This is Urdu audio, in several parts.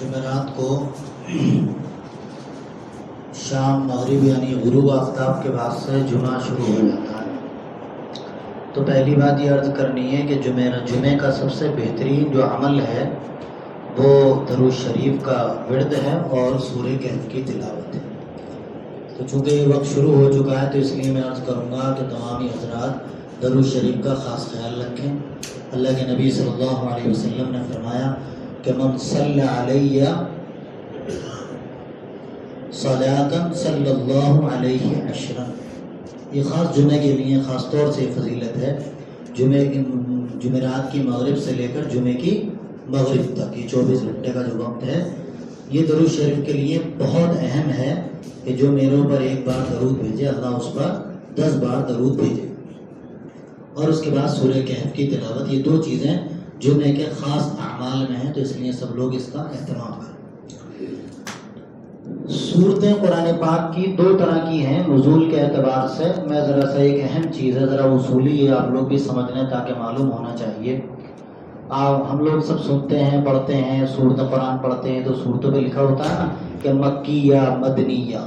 جمعرات کو شام مغرب یعنی غروب آفتاب کے بعد سے جمعہ شروع ہو جاتا ہے. تو پہلی بات یہ عرض کرنی ہے کہ جمعے کا سب سے بہترین جو عمل ہے وہ درود شریف کا ورد ہے اور سورہ کہف کی تلاوت ہے. تو چونکہ یہ وقت شروع ہو چکا ہے تو اس لیے میں عرض کروں گا کہ تمامی حضرات درود شریف کا خاص خیال رکھیں. اللہ کے نبی صلی اللہ علیہ وسلم نے فرمایا کہ من صلی علیہ صلاۃ صلی اللہ علیہ عشرا. یہ خاص جمعے کے لیے خاص طور سے فضیلت ہے. جمعرات کی مغرب سے لے کر جمعے کی مغرب تک یہ 24 گھنٹے کا جو وقت ہے یہ درود شریف کے لیے بہت اہم ہے کہ جو میرے اوپر ایک بار درود بھیجے اللہ اس پر 10 بار درود بھیجے. اور اس کے بعد سورہ کہف کی تلاوت، یہ دو چیزیں جمعے کے خاص اعمال میں ہیں، تو اس لیے سب لوگ اس کا اہتمام کریں. سورتیں قرآن پاک کی دو طرح کی ہیں نزول کے اعتبار سے. میں ذرا سا ایک اہم چیز ہے، ذرا اصولی یہ آپ لوگ بھی سمجھ لیں تاکہ معلوم ہونا چاہیے. ہم لوگ سب سنتے ہیں پڑھتے ہیں سورت قرآن پڑھتے ہیں تو صورتوں پہ لکھا ہوتا ہے نا کہ مکیہ مدنیہ.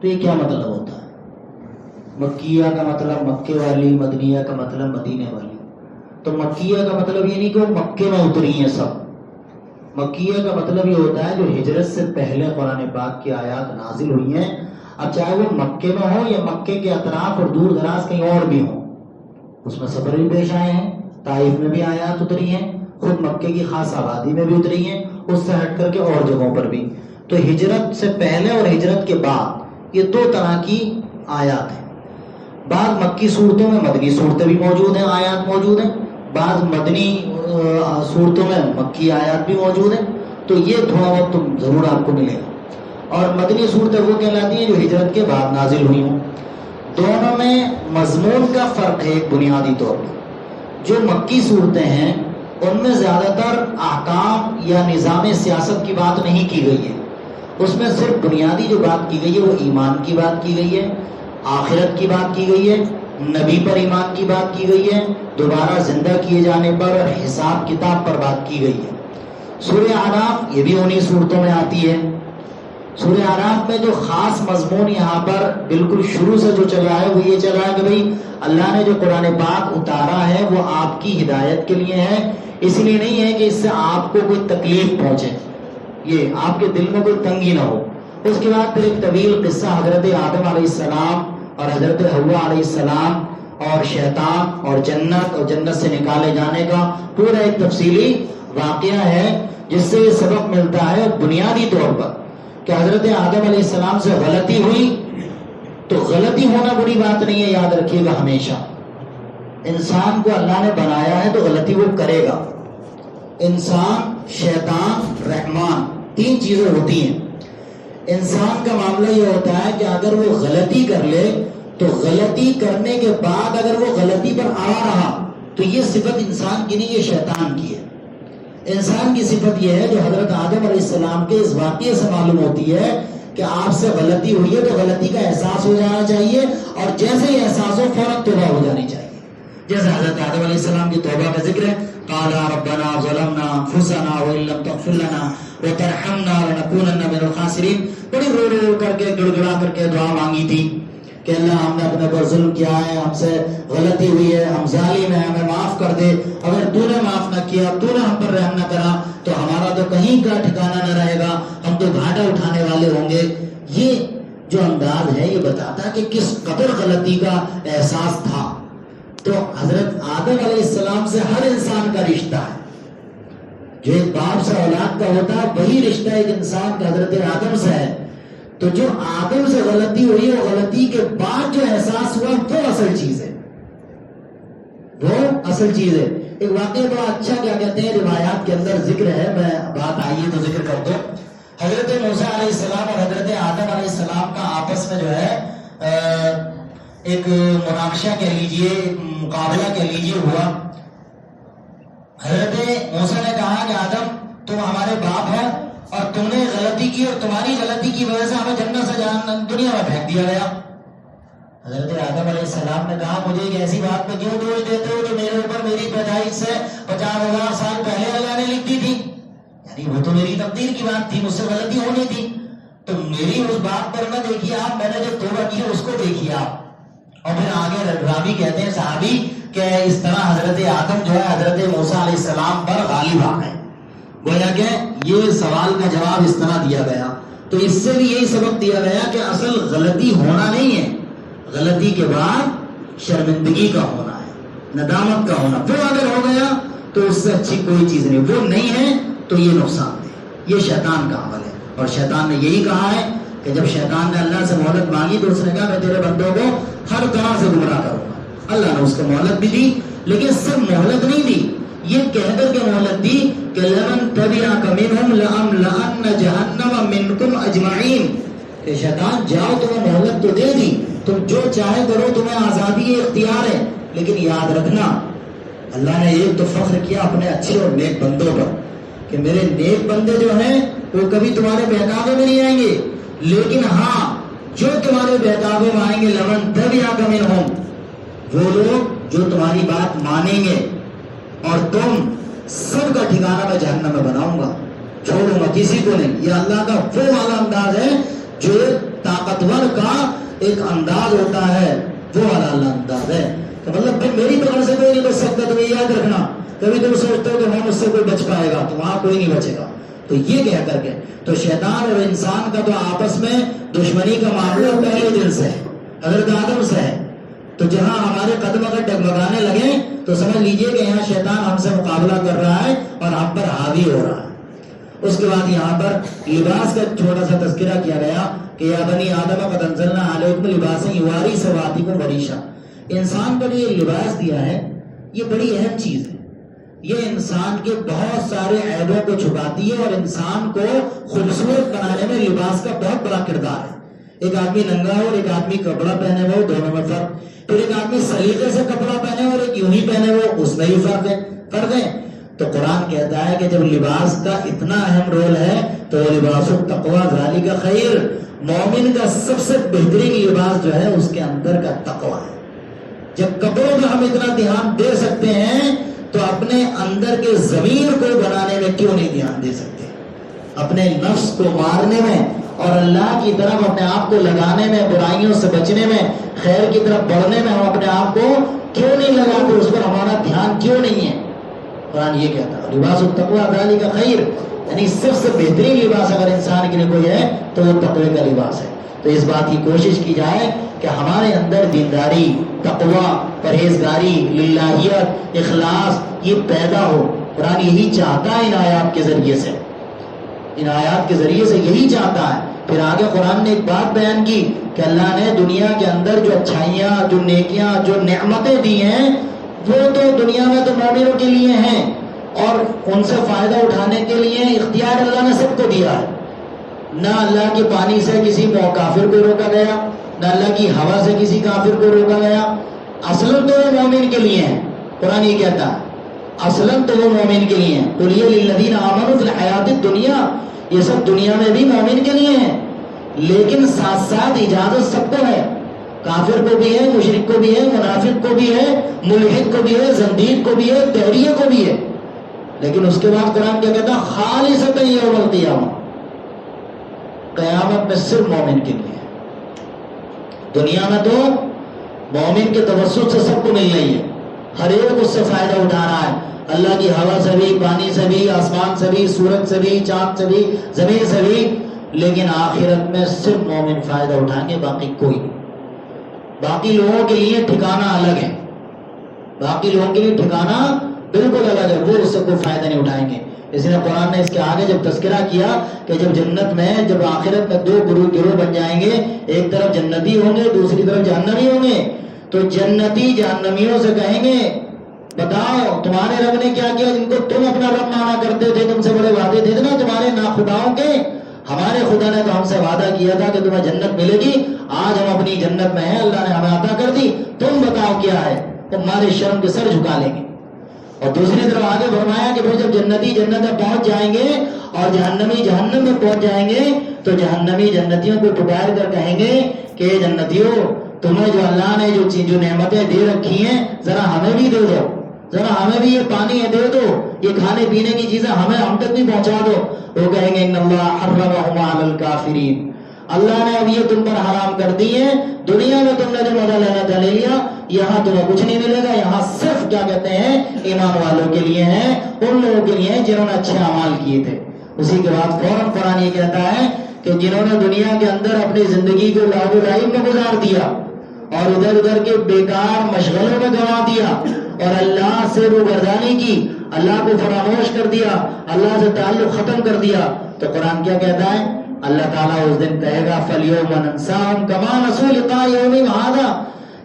تو یہ کیا مطلب ہوتا ہے؟ مکیہ کا مطلب مکے والی، مدنیہ کا مطلب مدینے والی. تو مکیہ کا مطلب یہ نہیں کہ وہ مکے میں اتری ہیں سب. مکیہ کا مطلب یہ ہوتا ہے جو ہجرت سے پہلے قرآن پاک کی آیات نازل ہوئی ہیں، اب چاہے وہ مکے میں ہو یا مکے کے اطراف اور دور دراز کہیں اور بھی ہوں. اس میں سفر بھی پیش آئے ہیں، طائف میں بھی آیات اتری ہیں، خود مکے کی خاص آبادی میں بھی اتری ہیں، اس سے ہٹ کر کے اور جگہوں پر بھی. تو ہجرت سے پہلے اور ہجرت کے بعد یہ دو طرح کی آیات ہیں. بعض مکی صورتوں میں مدنی صورتیں بھی موجود ہیں، آیات موجود ہیں، بعض مدنی صورتوں میں مکی آیات بھی موجود ہیں. تو یہ تھوڑا بہت تم ضرور آپ کو ملے گا. اور مدنی صورتیں وہ کہلاتی ہیں جو ہجرت کے بعد نازل ہوئی ہوں. دونوں میں مضمون کا فرق ہے ایک بنیادی طور پر. جو مکی صورتیں ہیں ان میں زیادہ تر احکام یا نظام سیاست کی بات نہیں کی گئی ہے. اس میں صرف بنیادی جو بات کی گئی ہے وہ ایمان کی بات کی گئی ہے، آخرت کی بات کی گئی ہے، نبی پر ایمان کی بات کی گئی ہے، دوبارہ زندہ کیے جانے پر اور حساب کتاب پر بات کی گئی ہے. سورہ اعراف یہ بھی انہی صورتوں میں آتی ہے. سورہ اعراف میں جو خاص مضمون یہاں پر بالکل شروع سے جو چل رہا ہے وہ یہ چل رہا ہے کہ بھئی اللہ نے جو قرآن پاک اتارا ہے وہ آپ کی ہدایت کے لیے ہے، اس لیے نہیں ہے کہ اس سے آپ کو کوئی تکلیف پہنچے، یہ آپ کے دل میں کوئی تنگی نہ ہو. اس کے بعد پھر ایک طویل قصہ حضرت آدم علیہ السلام اور حضرت حوا علیہ السلام اور شیطان اور جنت سے نکالے جانے کا پورا ایک تفصیلی واقعہ ہے، جس سے یہ سبق ملتا ہے بنیادی طور پر کہ حضرت آدم علیہ السلام سے غلطی ہوئی تو غلطی ہونا بری بات نہیں ہے. یاد رکھیے گا ہمیشہ انسان کو اللہ نے بنایا ہے تو غلطی وہ کرے گا. انسان، شیطان، رحمان، تین چیزیں ہوتی ہیں. انسان کا معاملہ یہ ہوتا ہے کہ اگر وہ غلطی کر لے تو غلطی کرنے کے بعد اگر وہ غلطی پر آ رہا تو یہ صفت انسان کی نہیں، یہ شیطان کی ہے. انسان کی صفت یہ ہے جو حضرت آدم علیہ السلام کے اس واقعے سے معلوم ہوتی ہے کہ آپ سے غلطی ہوئی ہے تو غلطی کا احساس ہو جانا چاہیے، اور جیسے ہی احساس ہو فوراً توبہ ہو جانی چاہیے. جیسے حضرت آدم علیہ السلام کی توبہ کا ذکر ہے، قال ربنا ظلمنا انفسنا وان لم تغفر لنا وترحمنا لنكونن من الخاسرین. بڑی رو رو کر کے گڑ گڑا کر کے دعا مانگی تھی کہ اللہ ہم نے اپنے پر ظلم کیا ہے، ہم سے غلطی ہوئی ہے، ہم ظالم ہیں، ہمیں معاف کر دے. اگر تو نے معاف نہ کیا، تو نے ہم پر رحم نہ کرا تو ہمارا تو کہیں کا ٹھکانہ نہ رہے گا، ہم تو گھاٹا اٹھانے والے ہوں گے. یہ جو انداز ہے یہ بتاتا کہ کس قدر غلطی کا احساس تھا. تو حضرت آدم علیہ السلام سے ہر انسان کا رشتہ ہے، جو ایک باپ سے اولاد کا ہوتا ہے وہی رشتہ ایک انسان کا حضرت آدم سے ہے. تو جو آدم سے غلطی ہوئی ہے، غلطی کے بعد جو احساس ہوا وہ اصل چیز ہے، وہ اصل چیز ہے. ایک واقعہ بڑا اچھا کیا کہتے ہیں روایات کے اندر ذکر ہے، میں بات آئیے تو ذکر کر دوں. حضرت موسیٰ علیہ السلام اور حضرت آدم علیہ السلام کا آپس میں جو ہے ایک مناقشہ کہہ لیجئے، مقابلہ کہہ لیجئے ہوا. حضرت موسیٰ نے کہا کہ آدم تم ہمارے باپ ہو اور تم نے غلطی کی اور تمہاری غلطی کی وجہ سے ہمیں جنت سے دنیا میں پھینک دیا گیا. حضرت آدم علیہ السلام نے کہا مجھے ایک ایسی بات پہ کیوں دوش دیتے ہو جو میرے اوپر میری پیدائش سے 50,000 سال پہلے اللہ نے لکھ دی تھی. یعنی وہ تو میری تقدیر کی بات تھی، مجھ سے غلطی ہونی تھی، تو میری اس بات پر نہ دیکھیے آپ، میں نے جو توبہ کی ہے اس کو دیکھیے آپ. اور پھر آگے راوی کہتے ہیں صحابی کہ اس طرح حضرت آدم جو ہے حضرت موسیٰ علیہ السلام پر غالب آ گئے. گویا کہ یہ سوال کا جواب اس طرح دیا گیا. تو اس سے بھی یہی سبق دیا گیا کہ اصل غلطی ہونا نہیں ہے، غلطی کے بعد شرمندگی کا ہونا ہے، ندامت کا ہونا. وہ اگر ہو گیا تو اس سے اچھی کوئی چیز نہیں، وہ نہیں ہے تو یہ نقصان ہے. یہ شیطان کا عمل ہے. اور شیطان نے یہی کہا ہے کہ جب شیطان نے اللہ سے مہلت مانگی تو اس نے کہا میں تیرے بندوں کو ہر طرح سے گمراہ کروں گا. اللہ نے اس کو مہلت بھی دی، لیکن صرف مہلت نہیں دی، یہ کہہ کر کے مہلت دی کہ لمن تبعک منہم لأملأن جہنم منکم اجمعین. کہ شیطان جاؤ، تمہیں مہلت تو دے دی، تم جو چاہے کرو، تمہیں آزادی اختیار ہے، لیکن یاد رکھنا اللہ نے ایک تو فخر کیا اپنے اچھے اور نیک بندوں پر کہ میرے نیک بندے جو ہیں وہ کبھی تمہارے بہکاوے میں نہیں آئیں گے، لیکن ہاں جو تمہارے بہکاوے میں آئیں گے لمن تبعک منہم، وہ لوگ جو تمہاری بات مانیں گے، اور تم سب کا ٹھکانہ میں جہنم میں بناؤں گا، چھوڑوں گا کسی کو نہیں. یہ اللہ کا وہ والا انداز ہے جو ایک طاقتور کا ایک انداز ہوتا ہے، وہ والا اللہ انداز ہے. تو مطلب پھر میری پکڑ سے کوئی نہیں بچ سکتا. تمہیں یاد رکھنا، کبھی تم سوچتے ہو کہ وہاں مجھ سے کوئی بچ پائے گا، تو وہاں کوئی نہیں بچے گا. تو یہ کہہ کر کے تو شیطان اور انسان کا تو آپس میں دشمنی کا معاملہ پہلے دن سے ہے، حضرت آدم سے ہے. تو جہاں ہمارے قدم اگر ڈگمگانے لگے تو سمجھ لیجئے کہ یہاں شیطان ہم سے مقابلہ کر رہا ہے اور ہم پر حاوی ہو رہا ہے. اس کے بعد یہاں پر لباس کا چھوٹا سا تذکرہ کیا گیا کہ یا بنی آدم قد انزلنا علیکم لباسا یواری سوآتکم وریشا. انسان کو جو یہ لباس دیا ہے یہ بڑی اہم چیز ہے. یہ انسان کے بہت سارے عیبوں کو چھپاتی ہے اور انسان کو خوبصورت بنانے میں لباس کا بہت بڑا کردار ہے. ایک آدمی ننگا ہو اور ایک آدمی کپڑا پہنے ہو، دونوں میں فرق. پھر ایک آدمی سلیقے سے کپڑا پہنے اور ایک یوں ہی پہنے ہو، اس میں بھی فرق ہے. تو قرآن کہتا ہے کہ جب لباس کا اتنا اہم رول ہے تو لباس التقوی ذالک خیر. مومن کا سب سے بہترین لباس جو ہے اس کے اندر کا تقوی ہے. جب کپڑوں میں ہم اتنا دھیان دے سکتے ہیں تو اپنے اندر کے ضمیر کو بنانے میں کیوں نہیں دھیان دے سکتے؟ اپنے نفس کو مارنے میں اور اللہ کی طرف اپنے آپ کو لگانے میں، برائیوں سے بچنے میں، خیر کی طرف بڑھنے میں ہم اپنے آپ کو کیوں نہیں لگاتے؟ اس پر ہمارا دھیان کیوں نہیں ہے؟ قرآن یہ کہتا ہے لباس التقوی ذالک خیر، یعنی سب سے بہترین لباس اگر انسان کے لیے کوئی ہے تو وہ تقوی کا لباس ہے. تو اس بات کی کوشش کی جائے کہ ہمارے اندر دینداری، تقوی، پرہیزگاری، للہیت، اخلاص یہ پیدا ہو. قرآن یہی چاہتا ہے ان آیات کے ذریعے سے، ان آیات کے ذریعے سے یہی چاہتا ہے. پھر آگے قرآن نے ایک بات بیان کی کہ اللہ نے دنیا کے اندر جو اچھائیاں، جو نیکیاں، جو نعمتیں دی ہیں وہ تو دنیا میں تو مومنوں کے لیے ہیں اور ان سے فائدہ اٹھانے کے لیے اختیار اللہ نے سب کو دیا ہے. نہ اللہ کے پانی سے کسی کافر کو روکا گیا، نہ اللہ کی ہوا سے کسی کافر کو روکا گیا. اصلاً تو وہ مومن کے لیے ہیں. قرآن یہ کہتا ہے اصلاً تو وہ مومن کے لیے ہیں. قُلْ هِيَ لِلَّذِينَ آمَنُوا فِي الْحَيَاةِ الدُّنْيَا، یہ سب دنیا میں بھی مومن کے لیے ہیں، لیکن ساتھ ساتھ اجازت سب کو ہے. کافر کو بھی ہے، مشرک کو بھی ہے، منافق کو بھی ہے، ملحد کو بھی ہے، زندیق کو بھی ہے، دہریے کو بھی ہے. لیکن اس کے بعد قرآن کیا کہتا ہے خالصۃ یوم القیامہ، قیامت میں صرف مومن کے لیے. دنیا میں تو مومن کے توسط سے سب کو مل رہی ہے، ہر ایک اس سے فائدہ اٹھا رہا ہے، اللہ کی ہوا سے بھی، پانی سے بھی، آسمان سے بھی، سورج سے بھی، چاند سے بھی، زمین سے بھی. لیکن آخرت میں صرف مومن فائدہ اٹھائیں گے، باقی کوئی نہیں. باقی لوگوں کے لیے ٹھکانہ الگ ہے، باقی لوگوں کے لیے ٹھکانہ بالکل الگ ہے، وہ اس سے کوئی فائدہ نہیں اٹھائیں گے. اس لیے قرآن نے اس کے آگے جب تذکرہ کیا کہ جب جنت میں، جب آخرت میں دو گروہ بن جائیں گے، ایک طرف جنتی ہوں گے، دوسری طرف جہنمی ہوں گے، تو جنتی جہنمیوں سے کہیں گے بتاؤ تمہارے رب نے کیا کیا جن کو تم اپنا رب مانا کرتے تھے، تم سے بڑے وعدے تھے نا تمہارے ناخداؤں کے. ہمارے خدا نے تو ہم سے وعدہ کیا تھا کہ تمہیں جنت ملے گی، آج ہم اپنی جنت میں ہیں، اللہ نے ہمیں عطا کر دی، تم بتاؤ کیا ہے. تمہارے شرم کے سر جھکا لیں گے. اور دوسری طرف آگے فرمایا کہ پھر جب جنتی جنت میں پہنچ جائیں گے اور جہنمی جہنم میں پہنچ جائیں گے تو جہنمی جنتیوں کو پکار کر کہیں گے کہ جنتیوں تمہیں جو اللہ نے جو نعمتیں دے رکھی ہیں ذرا ہمیں بھی دے دو، ذرا ہمیں بھی یہ پانی دے دو، یہ کھانے پینے کی چیزیں ہم تک بھی پہنچا دو. وہ کہیں گے ان اللہ حرمہما علی الکافرین، اللہ نے اب یہ تم پر حرام کر دی ہے. دنیا میں تم نے جو مزہ لینا تھا لے لیا، یہاں تمہیں کچھ نہیں ملے گا. یہاں صرف کیا کہتے ہیں ایمان والوں کے لیے ہیں، ان لوگوں کے لیے ہیں جنہوں نے اچھے اعمال کیے تھے. اسی کے بعد فوراً قرآن یہ کہتا ہے کہ جنہوں نے دنیا کے اندر اپنی زندگی کو لاہو لعب میں گزار دیا اور ادھر ادھر کے بیکار مشغلوں میں گنوا دیا اور اللہ سے روگردانی کی، اللہ کو فراموش کر دیا، اللہ سے تعلق ختم کر دیا، تو قرآن کیا کہتا ہے؟ اللہ تعالیٰ اس دن کہے گا فَالْيَوْمَ نَنْسَاهُمْ كَمَا نَسُوا لِقَاءَ يَوْمِهِمْ هَٰذَا.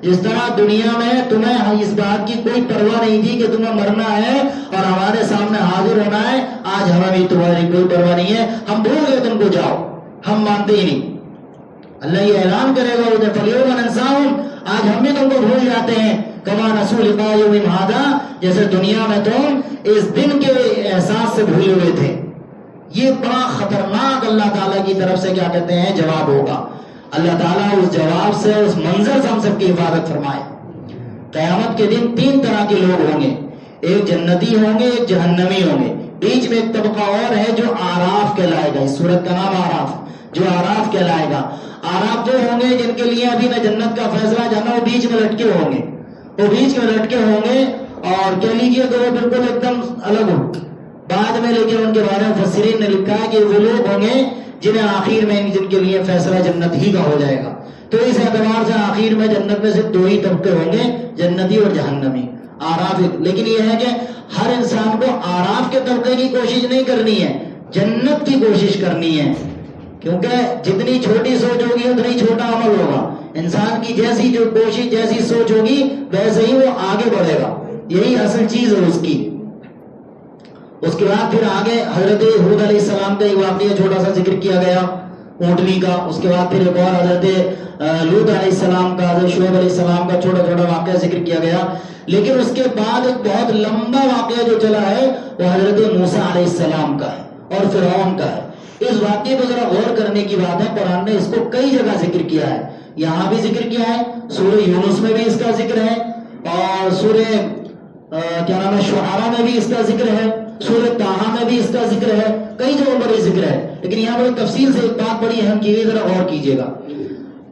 جس طرح دنیا میں تمہیں اس بات کی کوئی پرواہ نہیں تھی کہ تمہیں مرنا ہے اور ہمارے سامنے حاضر ہونا ہے، آج ہمیں بھی تمہاری کوئی پرواہ نہیں ہے، ہم بھول گئے تم کو، جاؤ، ہم مانتے ہی نہیں. اللہ یہ اعلان کرے گا وہ فَالْيَوْمَ نَنْسَاهُمْ، آج ہم بھی تم کو بھول جاتے ہیں، كَمَا نَسُوا لِقَاءَ يَوْمِهِمْ هَٰذَا، جیسے دنیا میں تم اس دن کے احساس سے بھولے ہوئے تھے. یہ بڑا خطرناک اللہ تعالیٰ کی طرف سے کیا کہتے ہیں جواب ہوگا. اللہ تعالیٰ اس جواب سے، اس منظر سے ہم سب کی حفاظت فرمائے. قیامت کے دن 3 طرح کے لوگ ہوں گے، ایک جنتی ہوں گے، ایک جہنمی ہوں گے، بیچ میں ایک طبقہ اور ہے جو آراف کہلائے گا. اس سورت کا نام آراف، جو آراف کہلائے گا. آراف وہ ہوں گے جن کے لیے ابھی نہ جنت کا فیصلہ جانا، وہ بیچ میں لٹکے ہوں گے، وہ بیچ میں لٹکے ہوں گے اور کہہ لیجیے تو وہ بالکل ایک دم الگ ہو بعد میں. لیکن ان کے بارے میں مفسرین نے لکھا ہے کہ وہ لوگ ہوں گے جنہیں آخر میں جن کے لیے فیصلہ جنت ہی کا ہو جائے گا. تو اس اعتبار سے آخر میں جنت میں صرف 2 ہی طبقے ہوں گے، جنتی اور جہنمی. آراف. لیکن یہ ہے کہ ہر انسان کو آراف کے طبقے کی کوشش نہیں کرنی ہے، جنت کی کوشش کرنی ہے، کیونکہ جتنی چھوٹی سوچ ہوگی اتنی چھوٹا عمل ہوگا. انسان کی جیسی جو کوشش، جیسی سوچ ہوگی ویسے ہی وہ آگے بڑھے گا. یہی اصل چیز ہے اس کی. اس کے بعد پھر آگے حضرت ہود علیہ السلام کا ایک واقعہ چھوٹا سا ذکر کیا گیا اونٹنی کا. اس کے بعد پھر ایک اور حضرت لوط علیہ السلام کا، حضرت شعیب علیہ السلام کا چھوٹا چھوٹا واقعہ ذکر کیا گیا. لیکن اس کے بعد ایک بہت لمبا واقعہ جو چلا ہے وہ حضرت موسیٰ علیہ السلام کا ہے اور فرعون کا ہے. اس واقعے کو ذرا غور کرنے کی بات ہے. قرآن نے اس کو کئی جگہ ذکر کیا ہے. یہاں بھی ذکر کیا ہے، سورہ یونس میں بھی اس کا ذکر ہے اور سورہ کیا نام ہے شعراء میں بھی اس کا ذکر ہے، سورہ طٰہٰ میں بھی اس کا ذکر ہے، کئی جگہوں پر یہ ذکر ہے. لیکن یہاں پر تفصیل سے ایک بات بڑی اہم چیز ہے، ذرا غور کیجیے گا.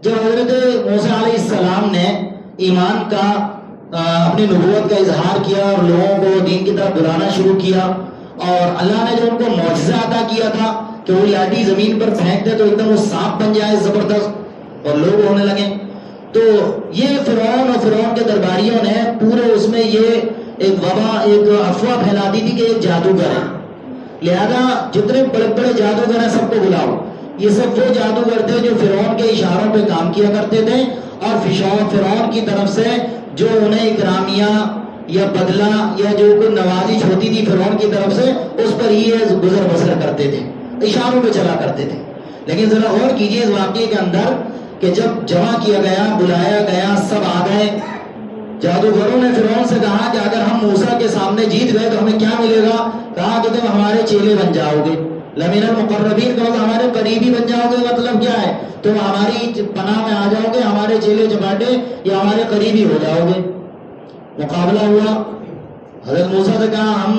جب حضرت موسیٰ علیہ السلام نے ایمان کا اپنی نبوت کا اظہار کیا اور لوگوں کو دین کی طرف بلانا شروع کیا اور اللہ نے جو ان کو معجزہ عطا کیا تھا کہ وہ لاٹھی زمین پر پھینکتے تو ایک دم وہ سانپ بن جائے زبردست اور لوگ ہونے لگے، تو یہ فرعون اور فرعون کے درباریوں نے پورے اس میں یہ ایک وبا، ایک افواہ پھیلا دی تھی کہ ایک جادوگر ہے، لہذا جتنے بڑے بڑے جادوگر ہیں سب کو بلاؤ. یہ سب وہ جادوگر تھے جو فرعون کے اشاروں پہ کام کیا کرتے تھے اور فرعون کی طرف سے جو انہیں اکرامیہ یا بدلہ یا جو کوئی نوازش ہوتی تھی فرعون کی طرف سے اس پر ہی گزر بسر کرتے تھے، اشاروں پہ چلا کرتے تھے. لیکن ذرا غور کیجیے اس واقعے کے اندر کہ جب جمع کیا گیا، بلایا گیا، سب آ گئے. جادوگروں نے فرعون سے کہا کہ اگر ہم موسیٰ کے سامنے جیت گئے تو ہمیں کیا ملے گا؟ کہا کہ تم ہمارے چیلے بن جاؤ گے، لمن المقربین، کہو کہ ہمارے قریبی بن جاؤ گے. مطلب کیا ہے؟ تم ہماری پناہ میں آ جاؤ گے، ہمارے چیلے چپاٹے یا ہمارے قریبی ہو جاؤ گے. مقابلہ ہوا. حضرت موسیٰ سے کہا ہم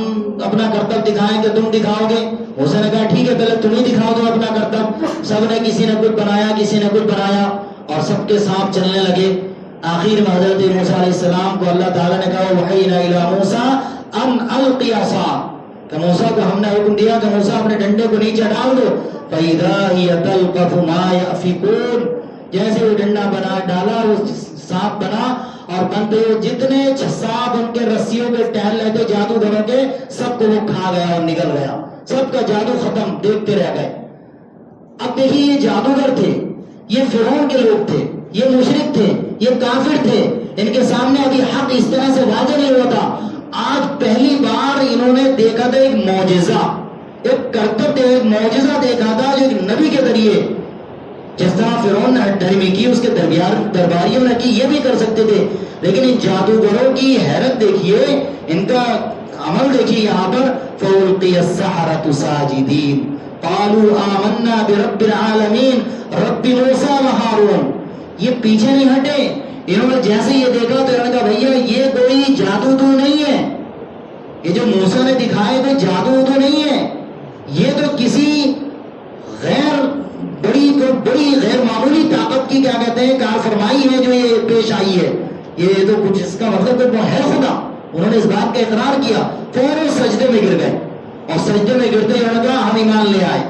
اپنا کرتب دکھائیں کہ تم دکھاؤ گے. موسیٰ نے کہا ٹھیک ہے پہلے تم ہی دکھاؤ دو اپنا کرتب. سب نے کسی نے کچھ بنایا، کسی نے کچھ بنایا اور سب کے سانپ چلنے لگے. آخر میں حضرت موسیٰ علیہ السلام کو اللہ تعالیٰ نے کہا وحینا الی موسیٰ ان القی عصاک، کہ موسیٰ کو ہم نے حکم دیا کہ موسیٰ اپنے ڈنڈے کو نیچے ڈال دو. فَإِذَا هِيَ تَلْقَفُ مَا يَأْفِكُونَ، جیسے وہ ڈنڈا بنا ڈالا وہ سانپ بنا اور بنتے جتنے سانپ ان کے رسیوں پہ ٹہل رہے تھے جادوگروں کے سب کو وہ کھا گیا اور نگل گیا. سب کا جادو ختم، دیکھتے رہ گئے. اب دیکھیے یہ جادوگر تھے، یہ فرعون کے لوگ تھے، یہ مشرک تھے، یہ کافر تھے، ان کے سامنے ابھی حق اس طرح سے واضح نہیں ہوا تھا. آج پہلی بار انہوں نے دیکھا تھا ایک معجزہ، ایک کرتب، ایک معجزہ دیکھا تھا جو ایک نبی کے ذریعے، جس طرح فرعون نے ہٹدھرمی کی اس کے درباریوں نے کی، یہ بھی کر سکتے تھے. لیکن ان جادوگروں کی حیرت دیکھیے، ان کا عمل دیکھیے. یہاں پر فَأُلْقِيَ السَّحَرَةُ سَاجِدِينَ قَالُوا آمَنَّا بِرَبِّ الْعَالَمِينَ رَبِّ مُوسَىٰ وَهَارُونَ. یہ پیچھے نہیں ہٹے. انہوں نے جیسے یہ دیکھا تو انہوں نے کہا بھیا یہ کوئی جادو تو نہیں ہے، یہ جو موسیٰ نے دکھائے کوئی جادو تو نہیں ہے، یہ تو کسی بڑی غیر معمولی طاقت کی کیا کہتے ہیں کار فرمائی ہے جو یہ پیش آئی ہے. یہ تو کچھ اس کا مطلب تو ہے خدا. انہوں نے اس بات کا اقرار کیا، فوراً سجدے میں گر گئے، اور سجدے میں گرتے ہی کہا ہم ایمان لے آئے،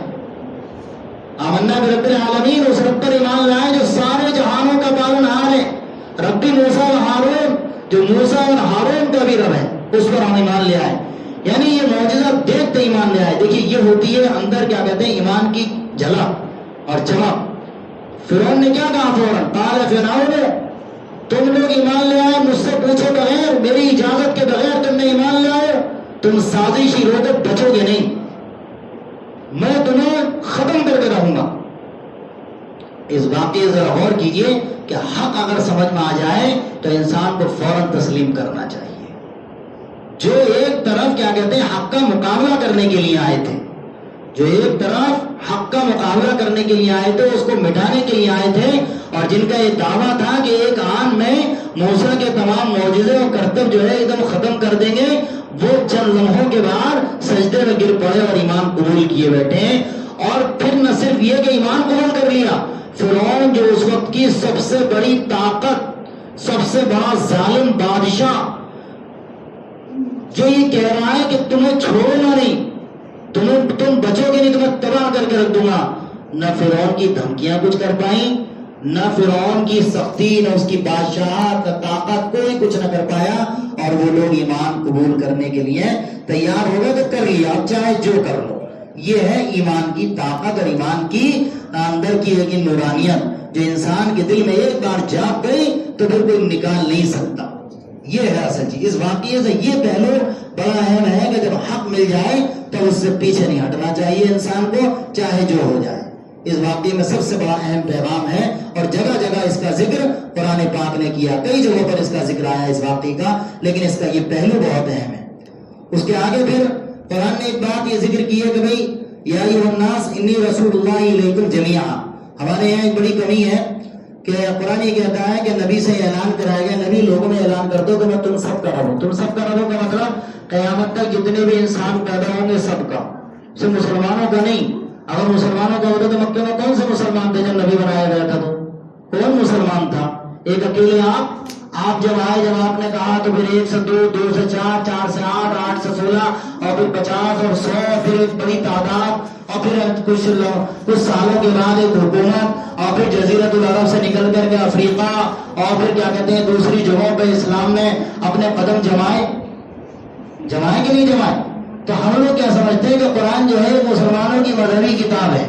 آمنا برب العالمین، اس رب پر ایمان لائے جو سارے جہانوں کا پالنہار ہے. رب موسیٰ و ہارون، جو موسیٰ اور ہارون کا بھی رب ہے، اس پر ہم ایمان لے آئے. یعنی یہ معجزہ دیکھتے ایمان لے آئے. دیکھیے یہ ہوتی ہے اندر کیا کہتے ہیں ایمان کی جھلک اور چمک. فرعون نے کیا کہا فوراً؟ قال فرعون تم لوگ ایمان لے آئے مجھ سے پوچھے بغیر، میری اجازت کے بغیر تم نے ایمان لے آئے، تم سازشی رو کر بچو گے نہیں، میں تمہیں ختم کر کے رہوں گا. اس واقعے ذرا غور کیجئے کہ حق اگر سمجھ میں آ جائے تو انسان کو فوراً تسلیم کرنا چاہیے. جو ایک طرف کیا کہتے ہیں حق کا مقابلہ کرنے کے لیے آئے تھے، جو ایک طرف حق کا مقابلہ کرنے کے لیے آئے تھے، اس کو مٹانے کے لیے آئے تھے، اور جن کا یہ دعویٰ تھا کہ ایک آن میں موسیٰ کے تمام معجزے اور کرتب جو ہے ایک دم ختم کر دیں گے، وہ چند لمحوں کے بعد سجدے میں گر پڑے اور ایمان قبول کیے بیٹھے ہیں. اور پھر نہ صرف یہ کہ ایمان قبول کر لیا، فرعون جو اس وقت کی سب سے بڑی طاقت، سب سے بڑا ظالم بادشاہ، جو یہ کہہ رہا ہے کہ تمہیں چھوڑنا نہیں، تم بچو گے نہیں، تمہیں تباہ کر کے رکھ دوں گا، نہ فرعون کی دھمکیاں کچھ کر پائیں، نہ فرعون کی سختی، نہ اس کی بادشاہت، نہ طاقت، کوئی کچھ نہ کر پایا. اور وہ لوگ ایمان قبول کرنے کے لیے تیار ہو گئے تو کر لیا، اب چاہے جو کر لو. یہ ہے ایمان کی طاقت اور ایمان کی اندر کی لیکن نورانیت جو انسان کے دل میں ایک بار جاگ گئی تو پھر کوئی نکال نہیں سکتا. یہ ہے اصل چیز. اس واقعے سے یہ پہلو بڑا اہم ہے کہ جب حق مل جائے تو اس سے پیچھے نہیں ہٹنا چاہیے انسان کو، چاہے جو ہو جائے. اس واقعے میں سب سے بڑا اہم پیغام ہے، اور جگہ جگہ اس کا ذکر قرآن پاک نے کیا، کئی جگہوں پر اس کا ذکر آیا اس واقعے کا، لیکن اس کا یہ پہلو بہت اہم ہے. اس کے آگے پھر قرآن نے ایک بات یہ ذکر کی ہے کہ بھئی یا ایھا الناس انی رسول اللہ الیکم جمیعا. ہمارے یہاں ایک بڑی کمی ہے کہ قرآن یہ کہتا ہے کہ نبی سے اعلان کرایا گیا، نبی لوگوں میں اعلان کر دو کہ میں تم سب کا رب ہوں. تم سب کا رب ہوں کا مطلب قیامت تک جتنے بھی انسان پیدا ہوں گے سب کا، صرف مسلمانوں کا نہیں. اگر مسلمانوں کا ہوتا تو مکے میں کون سے مسلمان تھے جب نبی بنایا گیا تھا؟ تو کون مسلمان تھا؟ ایک اکیلے آپ جب آئے، جب آپ نے کہا تو پھر 1 سے 2، 2 سے 4، 4 سے 8، 8 سے 16، اور پھر 50 اور 100، پھر ایک بڑی تعداد، اور پھر کچھ سالوں کے بعد ایک حکومت، اور پھر جزیرت العرب سے نکل کر کے افریقہ، اور پھر کیا کہتے ہیں دوسری جگہوں پہ اسلام نے اپنے قدم جمائے کہ نہیں جمائے. تو ہم لوگ کیا سمجھتے ہیں کہ قرآن جو ہے مسلمانوں کی مذہبی کتاب ہے،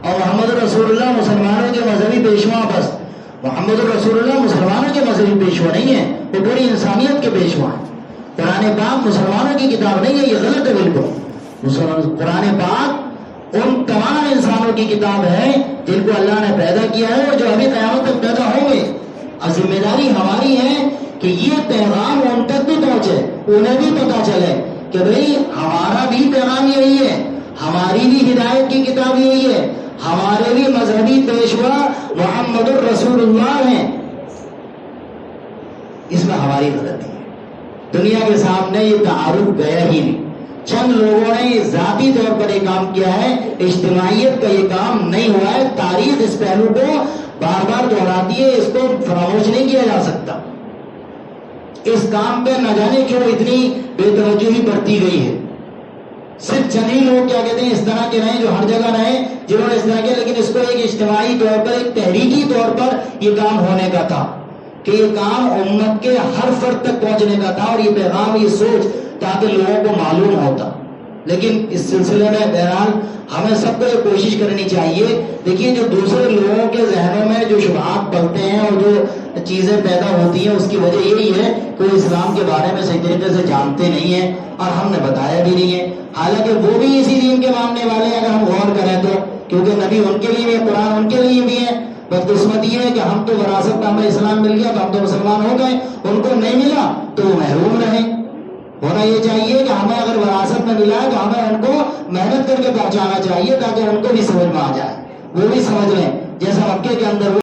اور محمد رسول اللہ مسلمانوں کے مذہبی پیشوا. بس محمد رسول اللہ مسلمانوں کے مذہبی پیشوا نہیں ہے، وہ پوری انسانیت کے پیشوا ہے. قرآن پاک مسلمانوں کی کتاب نہیں ہے، یہ غلط ہے بالکل. قرآن پاک ان تمام انسانوں کی کتاب ہے جن کو اللہ نے پیدا کیا ہے اور جو ابھی قیامت تک پیدا ہوں گے. اور ذمہ داری ہماری ہے کہ یہ پیغام ان تک بھی پہنچے، انہیں بھی پتا چلے کہ بھئی ہمارا بھی پیغام یہی ہے، ہماری بھی ہدایت کی کتاب یہی ہے، ہمارے بھی مذہبی پیشوا محمد الرسول اللہ ہیں. اس میں ہماری غلطی ہے. دنیا کے سامنے یہ تعارف گیا ہی نہیں. چند لوگوں نے ذاتی طور پر یہ کام کیا ہے، اجتماعیت کا یہ کام نہیں ہوا ہے. تاریخ اس پہلو کو بار بار دہراتی ہے، اس کو فراموش نہیں کیا جا سکتا. اس کام پہ نہ جانے کیوں اتنی بے توجہی برتی گئی ہے. صرف چند ہی لوگ کیا کہتے ہیں اس طرح کے رہے جو ہر جگہ رہے جنہوں نے اس طرح کیا، لیکن اس کو ایک اجتماعی طور پر، ایک تحریکی طور پر یہ کام ہونے کا تھا کہ یہ کام امت کے ہر فرد تک پہنچنے کا تھا، اور یہ پیغام، یہ سوچ تاکہ لوگوں کو معلوم ہوتا. لیکن اس سلسلے میں بہرحال ہمیں سب کو یہ کوشش کرنی چاہیے. دیکھیے جو دوسرے لوگوں کے ذہنوں میں جو شبہات پلتے ہیں اور جو چیزیں پیدا ہوتی ہیں، اس کی وجہ یہی ہے کہ وہ اسلام کے بارے میں صحیح طریقے سے جانتے نہیں ہیں اور ہم نے بتایا بھی نہیں ہے. حالانکہ وہ بھی اسی دین کے ماننے والے ہیں اگر ہم غور کریں تو، کیونکہ نبی ان کے لیے بھی ہے، قرآن ان کے لیے بھی ہے. بدقسمتی یہ ہے کہ ہم تو وراثت میں ہمیں اسلام مل گیا تو ہم تو مسلمان ہو گئے، ان کو نہیں ملا تو وہ محروم رہے. ہونا یہ چاہیے کہ ہمیں اگر وراثت میں ملا ہے تو ہمیں ان کو محنت کر کے پہنچانا چاہیے تاکہ ان کو بھی سمجھ میں آ جائے، وہ بھی سمجھ لیں. جیسا مکے کے اندر